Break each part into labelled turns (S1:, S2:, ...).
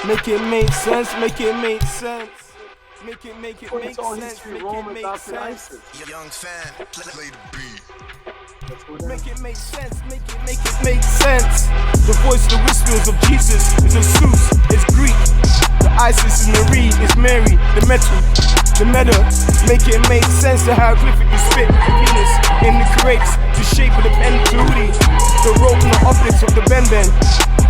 S1: Make it make sense, make it make sense. Make it make sense,
S2: history, Rome adopted ISIS.
S3: Young fan, play the beat.
S1: Make it make sense, make it make sense. The voice, the whispers of Jesus is a Zeus, it's Greek. The Isis in the reed is Mary, the metal, the meta. Make it make sense to hieroglyphic you spit the Venus in the crates, the shape of the pen Tehuti, the rope and the optics of the ben.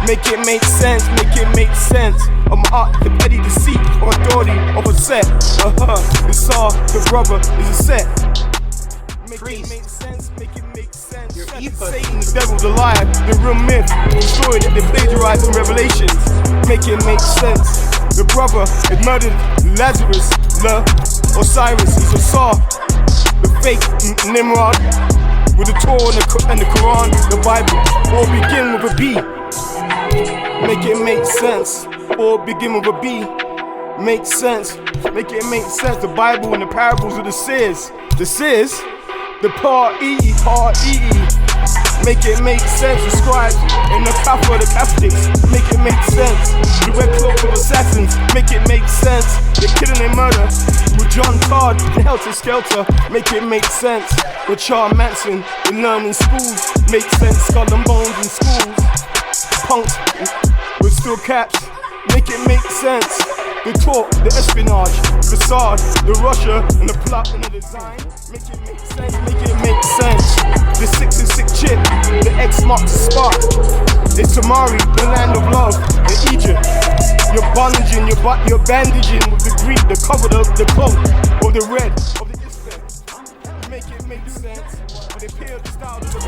S1: Make it make sense, make it make sense. Of my art, the petty deceit or authority of a set. The saw, the brother is a set. Make it make sense, make it make sense.
S2: Your
S1: Satan, the devil, the liar, the real myth, the story that they plagiarize in Revelations. Make it make sense. The brother is murdered, Lazarus, the Osiris is a saw. The fake Nimrod with the Torah and the Quran, the Bible, all begin with a B. Make it make sense, or begin with a B. Make sense, make it make sense. The Bible and the parables of the seers. The seers, the PAUT. Make it make sense. The scribes and the Kappa, the Catholics. Make it make sense. The red cloak of assassins. Make it make sense. They're killing and murder with John Card and Helter Skelter. Make it make sense. With Charles Manson, we learn in schools. Make sense. Skull and bones in schools. Punks with steel caps, make it make sense. The talk, the espionage, the facade, the Russia, and the plot and the design. Make it make sense, make it make sense. The 666 chip, the X marks the spot. It's Tamari, the land of love, in Egypt. You're bandaging, you're bandaging with the Greek, the cover, the cloak, or the red, of the Islam. Make it make sense. They peel the style of the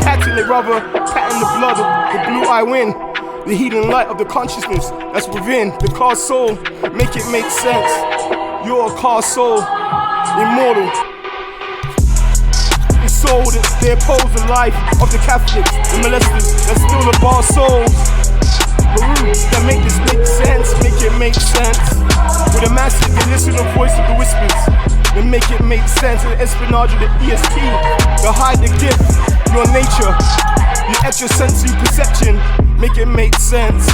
S1: pattern they rather pattern the blood of the blue eye wind, the healing light of the consciousness that's within the car soul. Make it make sense. You're a car soul, immortal. The soul that they oppose the life of the Catholics, the molesters that steal the bar souls. HERU that make this make sense, make it make sense. With a massive, they listen to the voice of the whispers. They make it make sense. The espionage of the EST, the hide the gift, your nature, your extrasensory perception. Make it make sense.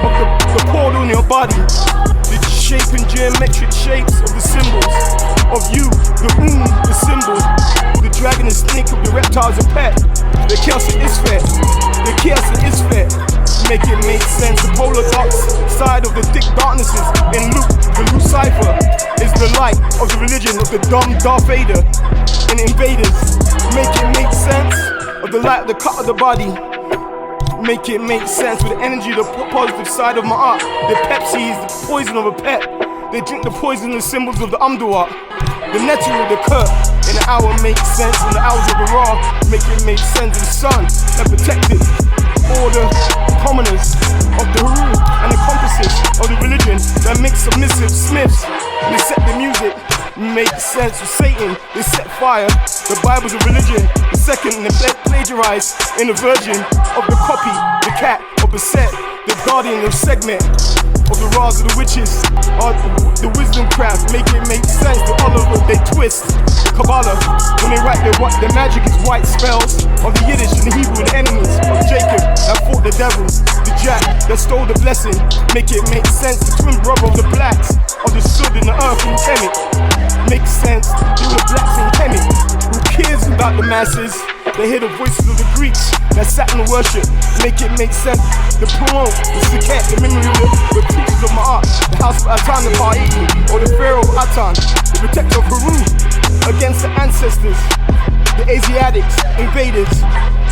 S1: Of the portal in your body, the shape and geometric shapes of the symbols of you, the the symbol, the dragon and snake of the reptiles and pet, the chaos and Isfet, the chaos and Isfet. Make it make sense. The polar dots side of the thick darknesses in Luke, the Lucifer is the light of the religion of the dumb Darth Vader and invaders. Make it make sense. Of the light of the cut of the body. Make it make sense. With the energy, the positive side of my art. The Pepsi is the poison of a pet. They drink the poison, the symbols of the AMDUAT. The NETERU, the Kurt. In the hour makes sense. In the hours of the raw, make it make sense. The sun that protected all the commoners of the HERU and the compasses of the religion that make submissive smiths. They set the music, make sense with Satan. They set fire. The Bible's a religion. The second, they plagiarize in the virgin of the copy, the cat of the set, the guardian of segment of the Ras of the witches, the wisdom craft. Make it make sense. The Oliver they twist. Kabbalah, when they write their magic is white spells of the Yiddish and the Hebrew, the enemies of Jacob that fought the devil, the Jack that stole the blessing. Make it make sense. The twin brother of the blacks, of the Sud in the earth and Kemet. Makes sense. They were the blacks in Kemet. Who cares about the masses? They hear the voices of the Greeks that sat in the worship. Make it make sense. The promote, the Siket, the memory of the teachers of my art, the house of Atton, the PAUT, or the Pharaoh of Atton, the protector of HERU against the ancestors, the Asiatics, invaders,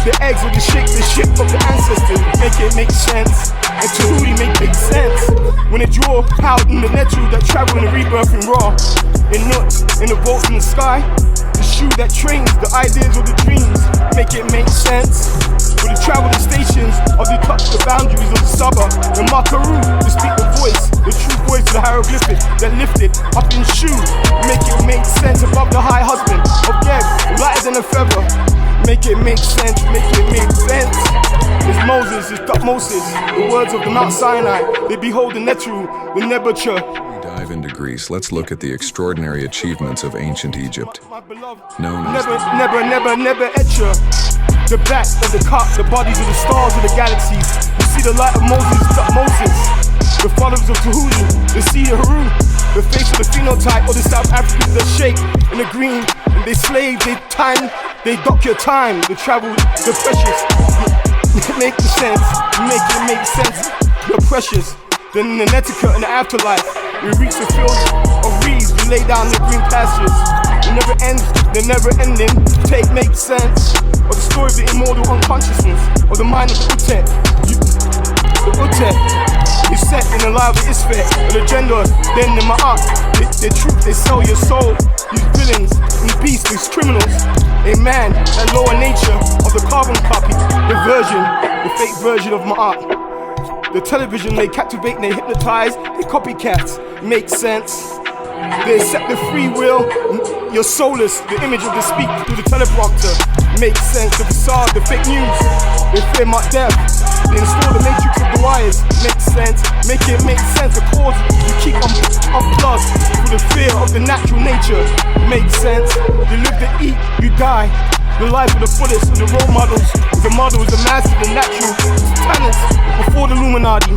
S1: the eggs of the ship of the ancestors. Make it make sense. And Tehuti make sense. When they draw out in the NETERU that travel in the rebirth in raw, in nuts, in the vaults in the sky. The shoe that trains the ideas of the dreams. Make it make sense. When they travel the stations of the touch the boundaries of the Saba, the Makaru, to speak the voice, the true voice of the hieroglyphic that lifted up in shoe. Make it make sense above the high husband of Geb, lighter than a feather. Make it make sense, make it make sense. It's Moses, it's Moses, the words of the Mount Sinai. They behold the NETERU, the Nebuchadnezzar.
S4: Dive into Greece, let's look at the extraordinary achievements of ancient Egypt, known as
S1: Never etcher. The back of the cock, the bodies of the stars of the galaxies. You see the light of Moses, The followers of Tehuti, the seed of HERU, the face of the phenotype of the South Africans that shake in the green. And they slave, they time, they dock your time, they travel, the precious. Make the sense, make it make sense. You're precious. Then in the NETERU and the afterlife, we reach the fields of reeds, we lay down the green pastures. It never ends, the never ending. Take make sense of the story of the immortal unconsciousness of the mind of the Atet. The Atet is set in the life of Isfet, an agenda. Then the MAAT, the truth, they sell your soul. These villains and beasts, these criminals. A man, that lower nature of the carbon copy, the version, the fake version of MAAT. The television, they captivate and they hypnotize, they copycats, make sense. They accept the free will, you're soulless, the image of the speak through the teleprompter, make sense. The facade, the fake news, they fear my death. They install the matrix of the wires, make sense. Make it make sense, the cause you keep unplugged through the fear of the natural nature, make sense. You live to eat, you die. The life of the fullest, of the role models, the models, the master, the natural talents before the Illuminati.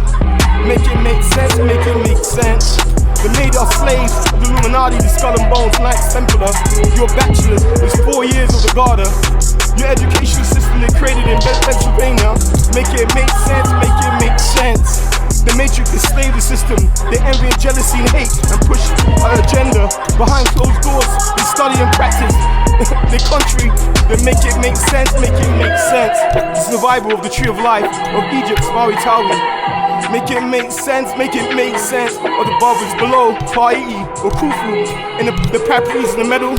S1: Make it make sense, make it make sense. They made us slaves of the Illuminati, the skull and bones, Knights Templar. Your bachelor's is 4 years of the Garter. Your educational system they created in Pennsylvania. Make it make sense, make it make sense. The matrix is slave the system. They envy and jealousy and hate and push our agenda behind closed doors. They study and practice the country. They make it make sense, make it make sense. The survival of the tree of life of Egypt's Maui Tawi. Make it make sense, make it make sense. Of the barbers below, Hawaii or Khufu, and the Papris in the middle.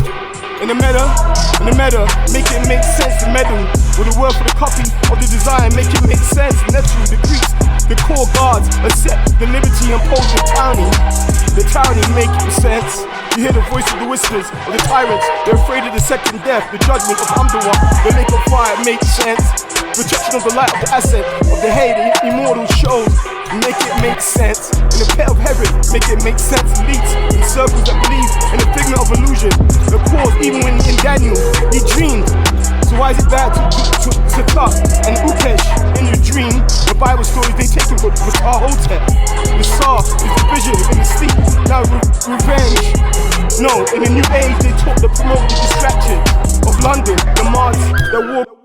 S1: In the meta, make it make sense, the medal. With the word for the copy of the design, make it make sense. NETERU, the Greeks, the core guards, accept the liberty imposed the tyranny. The tyranny make sense. You hear the voice of the whispers of the tyrants. They're afraid of the second death, the judgment of AMDUAT. The lake of fire makes sense. Rejection of the light of the asset of the hay, the immortal shows. Make it make sense. In the pit of heaven, make it make sense. Leads in circles that believe in the figment of illusion. The cause, even when in Daniel, he dreamed. So why is it bad to talk and UPSH in your dream? The Bible stories they taken for our hotep. The Sa is the vision in the sleep. Now revenge. No, in the new age they talk to promote the distraction of London, the MAAT, the war.